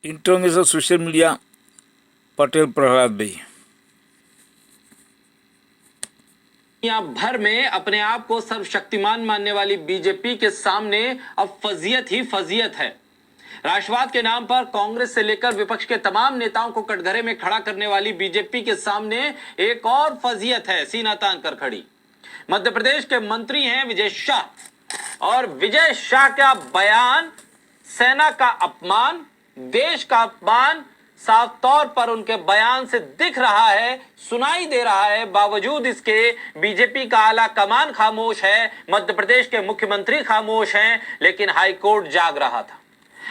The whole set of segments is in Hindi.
International social media Patel Prahlad भाई दुनिया भर में अपने आप को सर्वशक्तिमान मानने वाली बीजेपी के सामने अब फजीयत ही फजीयत है। राष्ट्रवाद के नाम पर कांग्रेस से लेकर विपक्ष के तमाम नेताओं को कटघरे में खड़ा करने वाली बीजेपी के सामने एक और फजीयत है, सीना तान कर खड़ी। मध्य प्रदेश के मंत्री हैं विजय शाह, और विजय शाह का बयान सेना का अपमान, देश का अपमान साफ तौर पर उनके बयान से दिख रहा है, सुनाई दे रहा है। बावजूद इसके बीजेपी का आला कमान खामोश है, मध्य प्रदेश के मुख्यमंत्री खामोश हैं, लेकिन हाईकोर्ट जाग रहा था।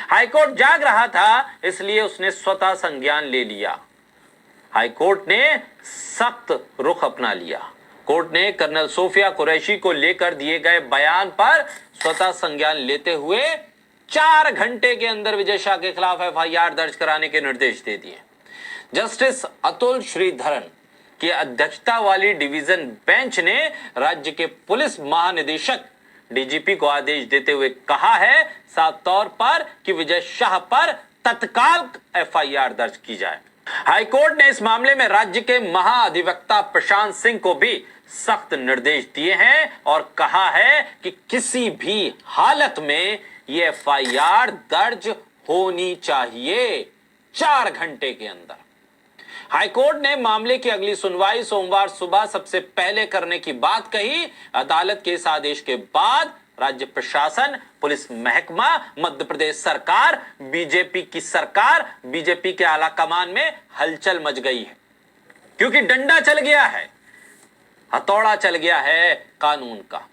हाईकोर्ट जाग रहा था, इसलिए उसने स्वतः संज्ञान ले लिया। हाईकोर्ट ने सख्त रुख अपना लिया। कोर्ट ने कर्नल सोफिया कुरैशी को लेकर दिए गए बयान पर स्वतः संज्ञान लेते हुए 4 घंटे के अंदर विजय शाह के खिलाफ एफआईआर दर्ज कराने के निर्देश दे दिए। जस्टिस अतुल श्रीधरन की अध्यक्षता वाली डिवीजन बेंच ने राज्य के पुलिस महानिदेशक डीजीपी को आदेश देते हुए कहा है साफ तौर पर कि विजय शाह पर तत्काल एफआईआर दर्ज की जाए। हाईकोर्ट ने इस मामले में राज्य के महाअधिवक्ता प्रशांत सिंह को भी सख्त निर्देश दिए हैं और कहा है कि किसी भी हालत में ये एफआईआर दर्ज होनी चाहिए 4 घंटे के अंदर। हाईकोर्ट ने मामले की अगली सुनवाई सोमवार सुबह सबसे पहले करने की बात कही। अदालत के इस आदेश के बाद राज्य प्रशासन, पुलिस महकमा, मध्य प्रदेश सरकार, बीजेपी की सरकार, बीजेपी के आला कमान में हलचल मच गई है, क्योंकि डंडा चल गया है, हथौड़ा चल गया है कानून का।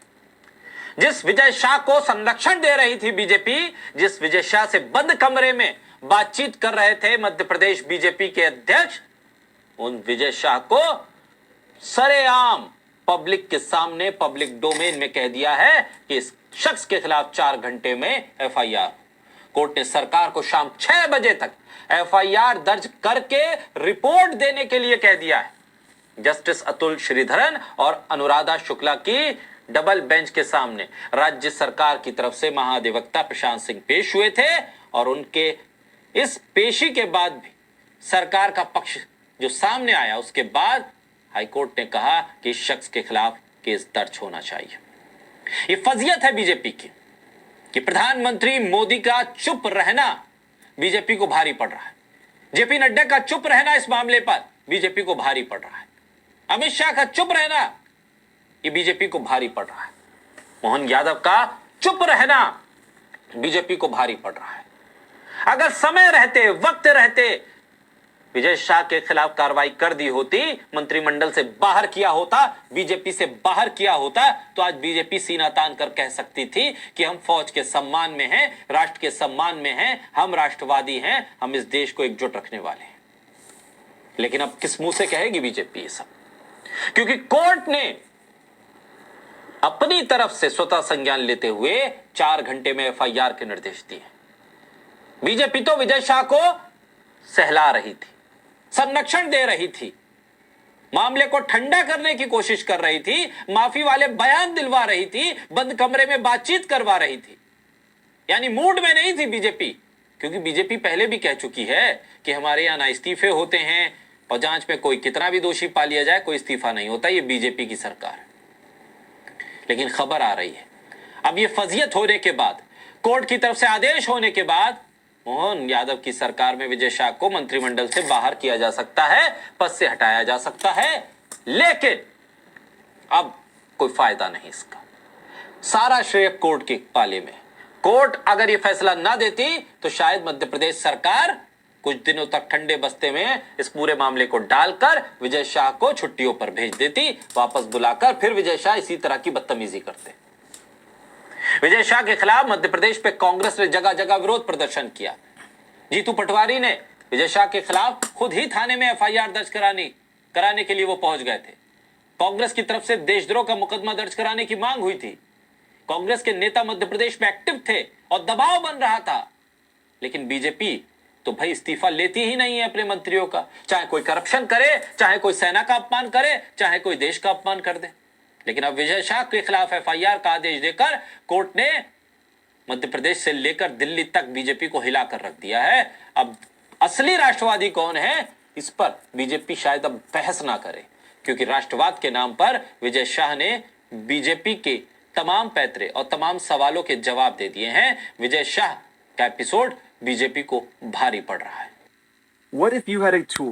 जिस विजय शाह को संरक्षण दे रही थी बीजेपी, जिस विजय शाह से बंद कमरे में बातचीत कर रहे थे मध्य प्रदेश बीजेपी के अध्यक्ष, उन विजय शाह को सरेआम पब्लिक के सामने, पब्लिक डोमेन में कह दिया है कि इस शख्स के खिलाफ 4 घंटे में एफआईआर। कोर्ट ने सरकार को शाम 6 बजे तक एफआईआर दर्ज करके रिपोर्ट देने के लिए कह दिया है। जस्टिस अतुल श्रीधरन और अनुराधा शुक्ला की डबल बेंच के सामने राज्य सरकार की तरफ से महाधिवक्ता प्रशांत सिंह पेश हुए थे, और उनके इस पेशी के बाद भी सरकार का पक्ष जो सामने आया, उसके बाद हाईकोर्ट ने कहा कि इस शख्स के खिलाफ केस दर्ज होना चाहिए। यह फजीयत है बीजेपी की कि प्रधानमंत्री मोदी का चुप रहना बीजेपी को भारी पड़ रहा है। जेपी नड्डा का चुप रहना इस मामले पर बीजेपी को भारी पड़ रहा है। अमित शाह का चुप रहना ये बीजेपी को भारी पड़ रहा है। मोहन यादव का चुप रहना बीजेपी को भारी पड़ रहा है। अगर समय रहते, वक्त रहते विजय शाह के खिलाफ कार्रवाई कर दी होती, मंत्रिमंडल से बाहर किया होता, बीजेपी से बाहर किया होता, तो आज बीजेपी सीना तान कर कह सकती थी कि हम फौज के सम्मान में हैं, राष्ट्र के सम्मान में हैं, हम राष्ट्रवादी हैं, हम इस देश को एकजुट रखने वाले हैं। लेकिन अब किस मुंह से कहेगी बीजेपी ये सब? क्योंकि कोर्ट ने अपनी तरफ से स्वतः संज्ञान लेते हुए 4 घंटे में एफआईआर के निर्देश दिए। बीजेपी तो विजय शाह को सहला रही थी, संरक्षण दे रही थी, मामले को ठंडा करने की कोशिश कर रही थी, माफी वाले बयान दिलवा रही थी, बंद कमरे में बातचीत करवा रही थी। यानी मूड में नहीं थी बीजेपी, क्योंकि बीजेपी पहले भी कह चुकी है कि हमारे यहां ना इस्तीफे होते हैं, और जांच में कोई कितना भी दोषी पा लिया जाए कोई इस्तीफा नहीं होता। ये बीजेपी की सरकार है। लेकिन खबर आ रही है, अब ये फजीयत होने के बाद, कोर्ट की तरफ से आदेश होने के बाद, मोहन यादव की सरकार में विजय शाह को मंत्रिमंडल से बाहर किया जा सकता है, पद से हटाया जा सकता है। लेकिन अब कोई फायदा नहीं इसका, सारा श्रेय कोर्ट के पाले में। कोर्ट अगर ये फैसला ना देती तो शायद मध्य प्रदेश सरकार कुछ दिनों तक ठंडे बस्ते में इस पूरे मामले को डालकर विजय शाह को छुट्टियों पर भेज देती, वापस बुलाकर फिर विजय शाह इसी तरह की बदतमीजी करते। विजय शाह के खिलाफ मध्य प्रदेश पे कांग्रेस ने जगह जगह विरोध प्रदर्शन किया। जीतू पटवारी ने विजय शाह के खिलाफ खुद ही थाने में एफआईआर दर्ज कराने के लिए वो पहुंच गए थे। कांग्रेस की तरफ से देशद्रोह का मुकदमा दर्ज कराने की मांग हुई थी। कांग्रेस के नेता मध्य प्रदेश में एक्टिव थे और दबाव बन रहा था। लेकिन बीजेपी तो भाई इस्तीफा लेती ही नहीं है अपने मंत्रियों का, चाहे कोई करप्शन करे, चाहे कोई सेना का अपमान करे, चाहे कोई देश का अपमान कर दे। लेकिन अब विजय शाह के खिलाफ एफआईआर का आदेश देकर कोर्ट ने मध्य प्रदेश से लेकर दिल्ली तक बीजेपी को हिलाकर रख दिया है। अब असली राष्ट्रवादी कौन है, इस पर बीजेपी शायद अब बहस ना करे, क्योंकि राष्ट्रवाद के नाम पर विजय शाह ने बीजेपी के तमाम पैतरे और तमाम सवालों के जवाब दे दिए हैं। विजय शाह का एपिसोड बीजेपी को भारी पड़ रहा है। What if you had a tool